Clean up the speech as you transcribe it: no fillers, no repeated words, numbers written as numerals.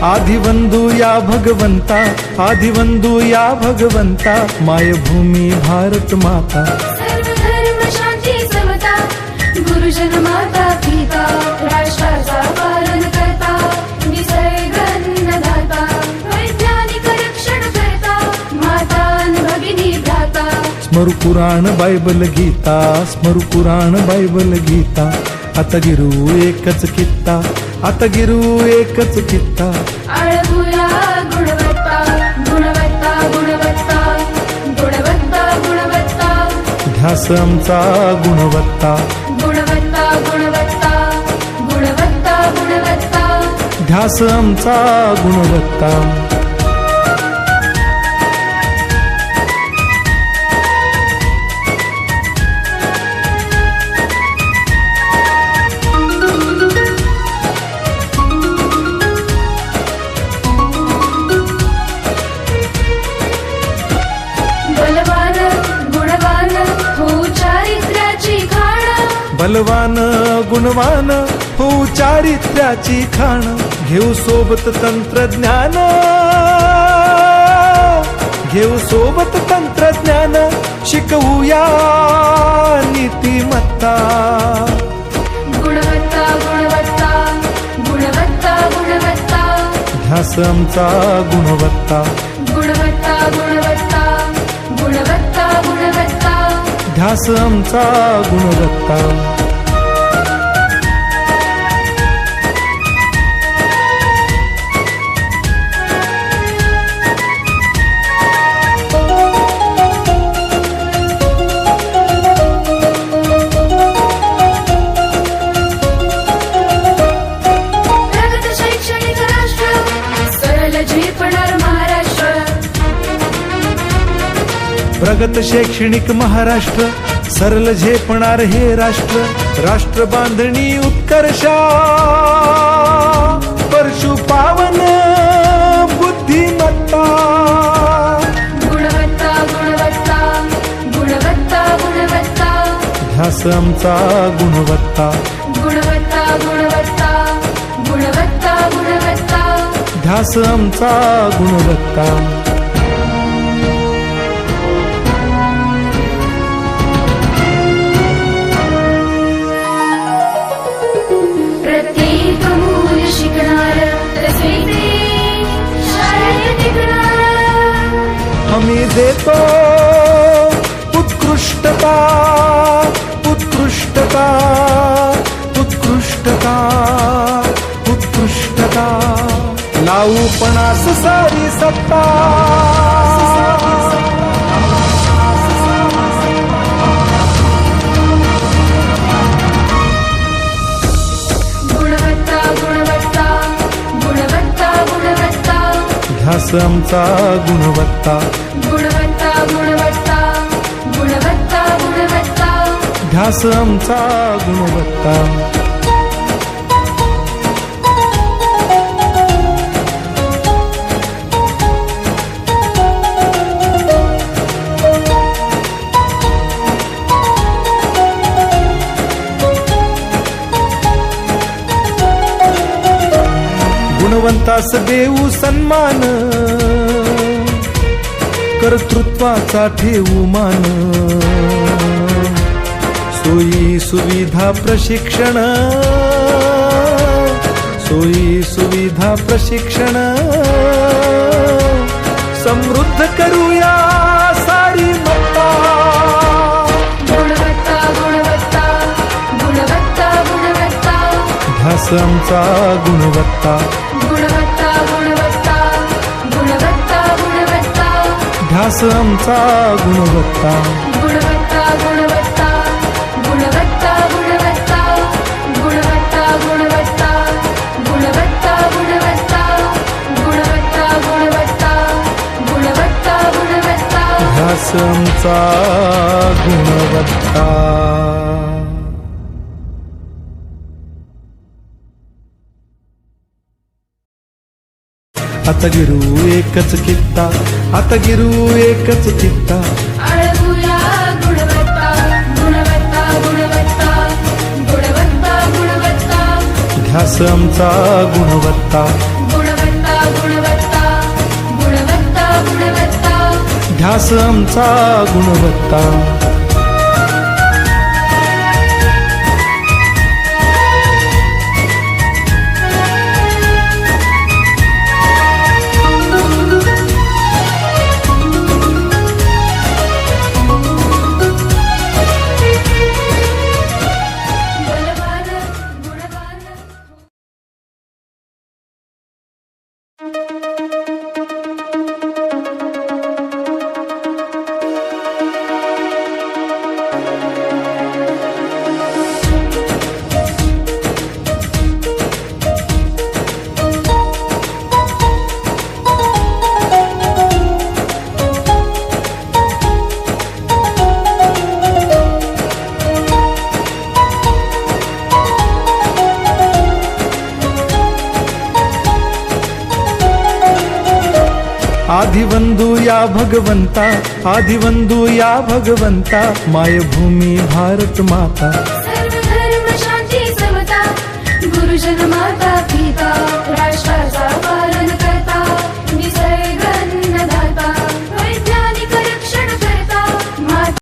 आदिवंदू या भगवंता, आदिवंदू या भगवंता, मायभूमी भारत माता। सर्व धर्म शांती समता, गुरुजन माता पिता, राष्ट्राचा पालन करता, निसर्ग अन्नदाता, वैज्ञानिक रक्षण करता, माता अन भगिनी भ्राता। स्मरू पुराण बायबल गीता, स्मरू पुराण बायबल गीता, आता गिरू एकच कित्ता, आता गिरू एकच कित्ता। आळवूया गुणवत्ता, गुणवत्ता, गुणवत्ता, गुणवत्ता, गुणवत्ता, ध्यास आमचा गुणवत्ता, गुणवत्ता, गुणवत्ता, गुणवत्ता, गुणवत्ता, ध्यास आमचा गुणवत्ता। बलवान गुणवान हो चारित्र्याची खाण, बलवान गुणवान हो चारित्र्याची खाण, घेऊ सोबत तंत्रज्ञान, घेऊ सोबत तंत्रज्ञान, शिकवूया नीतिमत्ता। गुणवत्ता, गुणवत्ता, गुणवत्ता, गुणवत्ता, ध्यास आमचा गुणवत्ता, गुणवत्ता, गुणवत्ता, गुणवत्ता, गुणवत्ता, ध्यास आमचा गुणवत्ता। प्रगत शैक्षणिक राष्ट्र, सरळ झेपणार महाराष्ट्र। प्रगत शैक्षणिक महाराष्ट्र, सरल झेपणार हे राष्ट्र, राष्ट्र बांधणी उत्कर्षा, परशु पावन बुद्धिमत्ता। गुणवत्ता, गुणवत्ता, गुणवत्ता, गुणवत्ता, ध्यास आमचा गुणवत्ता, गुणवत्ता, गुणवत्ता, गुणवत्ता, गुणवत्ता, ध्यास आमचा गुणवत्ता। प्रत्येक मूल शिकणार, तसे ते शाळेत टिकणार। हमी देतो उत्कृष्टता, उत्कृष्टता, उत्कृष्टता, उत्कृष्टता, लावू पणास सारी सत्ता। गुणवत्ता, गुणवत्ता, गुणवत्ता, गुणवत्ता, ध्यास आमचा गुणवत्ता, गुणवत्ता, गुणवत्ता, गुणवत्ता, गुणवत्ता, ध्यास आमचा गुणवत्ता। गुणवंतास देऊ सन्मान, कर्तृत्वाचा ठेवू मान, सोयी सुविधा प्रशिक्षण, सोयी सुविधा प्रशिक्षण, समृद्ध करूया सारी मत्ता। गुणवत्ता, गुणवत्ता, गुणवत्ता, गुणवत्ता, ध्यास आमचा गुणवत्ता, गुणवत्ता, गुणवत्ता, गुणवत्ता, गुणवत्ता, ध्यास आमचा गुणवत्ता। गुणवत्ता, गुणवत्ता, गुणवत्ता, गुणवत्ता, गुणवत्ता, गुणवत्ता, गुणवत्ता, गुणवत्ता, गुणवत्ता, गुणवत्ता, गुणवत्ता, गुणवत्ता, ध्यास आमचा गुणवत्ता। आता गिरू एकच कित्ता, आता गिरू एकच कित्ता। आळवूया गुणवत्ता, गुणवत्ता, गुणवत्ता, गुणवत्ता, गुणवत्ता, ध्यास आमचा गुणवत्ता, गुणवत्ता, ध्यास आमचा गुणवत्ता. बलवान गुणवान आदिवंदू या भगवंता, आदिवंदू या भगवंता, मायभूमी भारत माता. सर्व धर्म शांती समता गुरुजन